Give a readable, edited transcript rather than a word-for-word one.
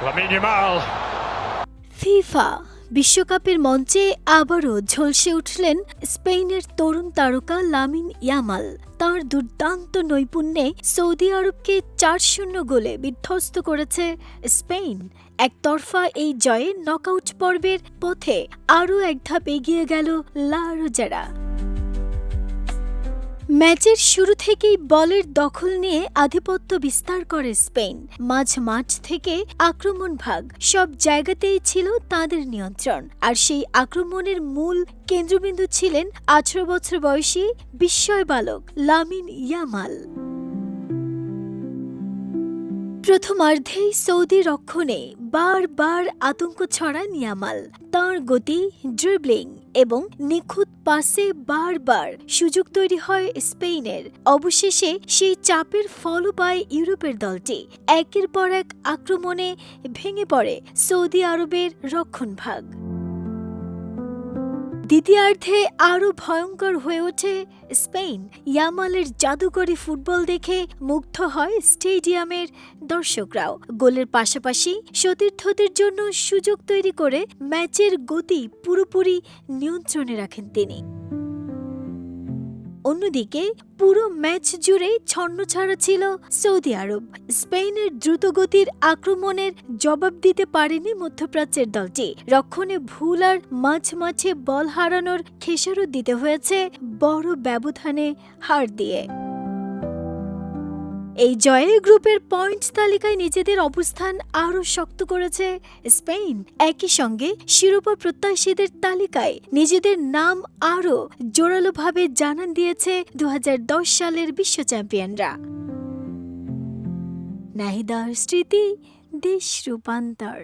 Lamine Yamal. FIFA বিশ্বকাপের মঞ্চে আবারও ঝলসে উঠলেন স্পেনের তরুণ তারকা লামিন ইয়ামাল। তার দুর্দান্ত নৈপুণ্যে সৌদি আরবকে ৪-০ গোলে বিধ্বস্ত করেছে স্পেন। একতরফা এই জয়ে নকআউট পর্বের পথে আরও এক ধাপ এগিয়ে গেল লা রোজারা। ম্যাচের শুরু থেকেই বলের দখল নিয়ে আধিপত্য বিস্তার করে স্পেন। মাঝ থেকে আক্রমণ ভাগ সব জায়গাতেই ছিল তাদের নিয়ন্ত্রণ। আর সেই আক্রমণের মূল কেন্দ্রবিন্দু ছিলেন ১৮ বছর বয়সী বিস্ময় বালক লামিন ইয়ামাল। প্রথমার্ধেই সৌদি রক্ষণে বারবার আতঙ্ক ছড়ান ইয়ামাল। তাঁর গতি, ড্রিবলিং এবং নিখুঁত পাসে বারবার সুযোগ তৈরি হয় স্পেনের। অবশেষে সেই চাপের ফলও পায় ইউরোপের দলটি। একের পর এক আক্রমণে ভেঙে পড়ে সৌদি আরবের রক্ষণভাগ। দ্বিতীয়ার্ধে আরও ভয়ঙ্কর হয়ে ওঠে স্পেন। ইয়ামালের জাদুকরী ফুটবল দেখে মুগ্ধ হয় স্টেডিয়ামের দর্শকরাও। গোলের পাশাপাশি সতীর্থদের জন্য সুযোগ তৈরি করে ম্যাচের গতি পুরোপুরি নিয়ন্ত্রণে রাখেন তিনি। অন্যদিকে পুরো ম্যাচ জুড়ে ছন্নছাড়া ছিল সৌদি আরব। স্পেনের দ্রুতগতির আক্রমণের জবাব দিতে পারেনি মধ্যপ্রাচ্যের দলটি। রক্ষণে ভুল আর মাঝে বল হারানোর খেসারত দিতে হয়েছে বড় ব্যবধানে হার দিয়ে। এই জয়ে গ্রুপের পয়েন্ট তালিকায় নিজেদের অবস্থান আরও শক্ত করেছে স্পেন। একই সঙ্গে শিরোপা প্রত্যাশীদের তালিকায় নিজেদের নাম আরও জোরালোভাবে জানান দিয়েছে ২০১০ সালের বিশ্ব চ্যাম্পিয়নরা। নাহিদার স্মৃতি, দেশ রূপান্তর।